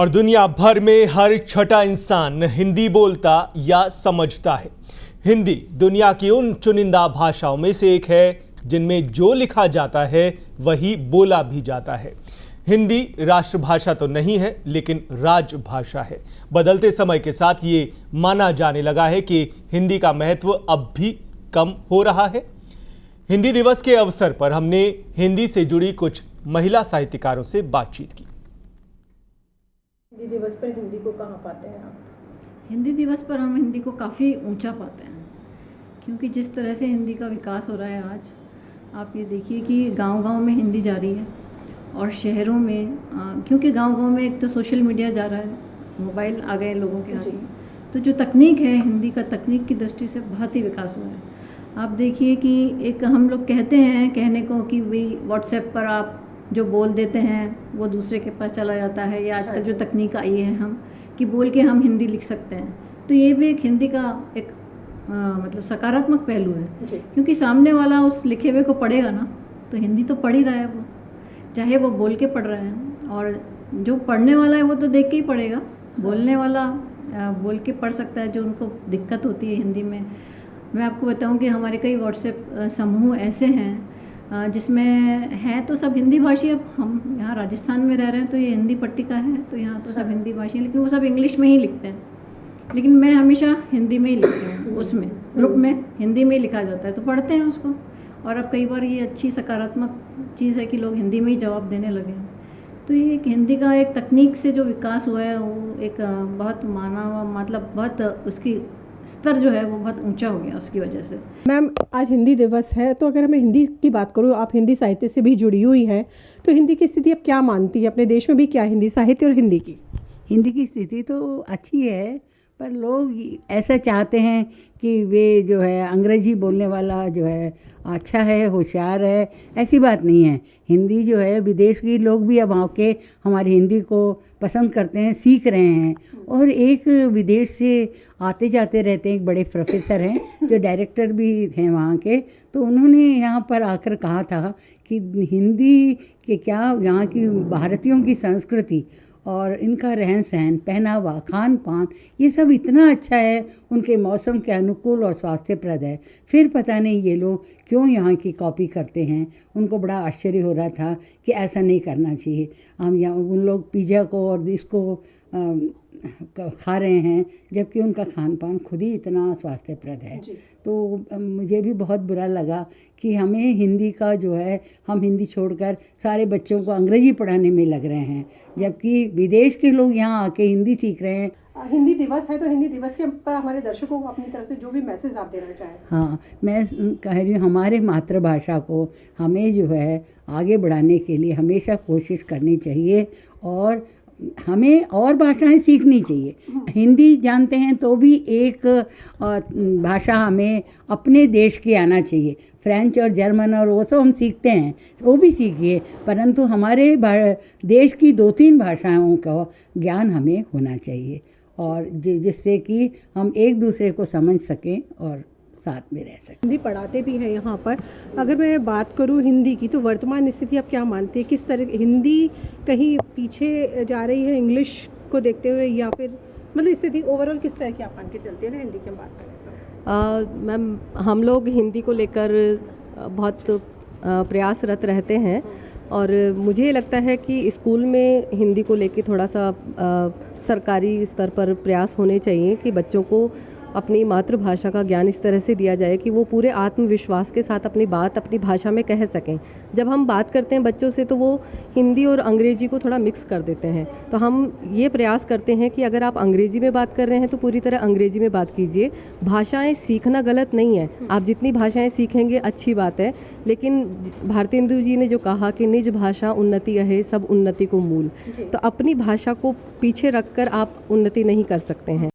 और दुनिया भर में हर छठा इंसान हिंदी बोलता या समझता है। हिंदी दुनिया की उन चुनिंदा भाषाओं में से एक है जिनमें जो लिखा जाता है वही बोला भी जाता है। हिंदी राष्ट्रभाषा तो नहीं है, लेकिन राजभाषा है। बदलते समय के साथ ये माना जाने लगा है कि हिंदी का महत्व अब भी कम हो रहा है। हिंदी दिवस के अवसर पर हमने हिंदी से जुड़ी कुछ महिला साहित्यकारों से बातचीत की। हिंदी दिवस पर हिंदी को कहाँ पाते हैं आप? हिंदी दिवस पर हम हिंदी को काफ़ी ऊंचा पाते हैं, क्योंकि जिस तरह से हिंदी का विकास हो रहा है आज, आप ये देखिए कि गांव-गांव में हिंदी जा रही है और शहरों में क्योंकि गांव-गांव में एक तो सोशल मीडिया जा रहा है, मोबाइल आ गए लोगों के हाथ में, तो जो तकनीक है हिंदी का, तकनीक की दृष्टि से बहुत ही विकास हुआ है। आप देखिए कि एक हम लोग कहते हैं कहने को कि भाई व्हाट्सएप पर आप जो बोल देते हैं वो दूसरे के पास चला जाता है, या आजकल जो तकनीक आई है हम कि बोल के हम हिंदी लिख सकते हैं, तो ये भी एक हिंदी का एक मतलब सकारात्मक पहलू है, क्योंकि सामने वाला उस लिखे हुए को पढ़ेगा ना, तो हिंदी तो पढ़ ही रहा है वो, चाहे वो बोल के पढ़ रहा है, और जो पढ़ने वाला है वो तो देख के ही पढ़ेगा, बोलने वाला बोल के पढ़ सकता है। जो उनको दिक्कत होती है हिंदी में, मैं आपको बताऊं कि हमारे कई व्हाट्सएप समूह ऐसे हैं जिसमें हैं तो सब हिंदी भाषी। अब हम यहाँ राजस्थान में रह रहे हैं तो ये हिंदी पट्टिका है, तो यहाँ तो सब हिंदी भाषी हैं, लेकिन वो सब इंग्लिश में ही लिखते हैं, लेकिन मैं हमेशा हिंदी में ही लिखती हूँ। उसमें ग्रुप में हिंदी में ही लिखा जाता है तो पढ़ते हैं उसको, और अब कई बार ये अच्छी सकारात्मक चीज़ है कि लोग हिंदी में ही जवाब देने लगे हैं। तो ये एक हिंदी का एक तकनीक से जो विकास हुआ है वो एक बहुत मतलब बहुत उसकी स्तर जो है वो बहुत ऊंचा हो गया उसकी वजह से। मैम, आज हिंदी दिवस है, तो अगर मैं हिंदी की बात करूँ, आप हिंदी साहित्य से भी जुड़ी हुई हैं, तो हिंदी की स्थिति आप क्या मानती है? अपने देश में भी क्या हिंदी साहित्य और हिंदी की स्थिति तो अच्छी है, पर लोग ऐसा चाहते हैं कि वे जो है अंग्रेजी बोलने वाला जो है अच्छा है, होशियार है। ऐसी बात नहीं है। हिंदी जो है विदेश के लोग भी अब आके हमारी हिंदी को पसंद करते हैं, सीख रहे हैं। और एक विदेश से आते जाते रहते हैं, एक बड़े प्रोफेसर हैं जो डायरेक्टर भी हैं वहाँ के, तो उन्होंने यहाँ पर आकर कहा था कि हिंदी के क्या यहाँ की भारतीयों की संस्कृति और इनका रहन सहन, पहनावा, खान पान, ये सब इतना अच्छा है, उनके मौसम के अनुकूल और स्वास्थ्यप्रद है। फिर पता नहीं ये लोग क्यों यहाँ की कॉपी करते हैं। उनको बड़ा आश्चर्य हो रहा था कि ऐसा नहीं करना चाहिए। हम यहाँ उन लोग पिज़्ज़ा को और इसको खा रहे हैं, जबकि उनका खान पान खुद ही इतना स्वास्थ्यप्रद है। तो मुझे भी बहुत बुरा लगा कि हमें हिंदी का जो है, हम हिंदी छोड़कर सारे बच्चों को अंग्रेजी पढ़ाने में लग रहे हैं, जबकि विदेश के लोग यहाँ आके हिंदी सीख रहे हैं। हिंदी दिवस है, तो हिंदी दिवस के पर हमारे दर्शकों को अपनी तरफ से जो भी मैसेज आप देना चाहें। हाँ, मैं कह रही हूँ हमारे मातृभाषा को हमें जो है आगे बढ़ाने के लिए हमेशा कोशिश करनी चाहिए, और हमें और भाषाएं सीखनी चाहिए। हिंदी जानते हैं तो भी एक भाषा हमें अपने देश की आना चाहिए। फ्रेंच और जर्मन और वो सब हम सीखते हैं, वो भी सीखिए, परंतु हमारे देश की 2-3 भाषाओं का ज्ञान हमें होना चाहिए, और जिससे कि हम एक दूसरे को समझ सकें और साथ में रह सकें। हिंदी पढ़ाते भी हैं यहाँ पर। अगर मैं बात करूँ हिंदी की, तो वर्तमान स्थिति आप क्या मानते हैं? किस तरह हिंदी कहीं पीछे जा रही है इंग्लिश को देखते हुए, या फिर मतलब स्थिति ओवरऑल किस तरह की आप मान के चलते हैं हिंदी की हम बात करें तो? मैम, हम लोग हिंदी को लेकर बहुत प्रयासरत रहते हैं, और मुझे लगता है कि स्कूल में हिंदी को लेकर थोड़ा सा सरकारी स्तर पर प्रयास होने चाहिए कि बच्चों को अपनी मातृभाषा का ज्ञान इस तरह से दिया जाए कि वो पूरे आत्मविश्वास के साथ अपनी बात अपनी भाषा में कह सकें। जब हम बात करते हैं बच्चों से तो वो हिंदी और अंग्रेजी को थोड़ा मिक्स कर देते हैं, तो हम ये प्रयास करते हैं कि अगर आप अंग्रेजी में बात कर रहे हैं तो पूरी तरह अंग्रेजी में बात कीजिए। भाषाएं सीखना गलत नहीं है, आप जितनी भाषाएं सीखेंगे अच्छी बात है, लेकिन भारतेंदु जी ने जो कहा कि निज भाषा उन्नति है, सब उन्नति को मूल, तो अपनी भाषा को पीछे रखकर आप उन्नति नहीं कर सकते हैं।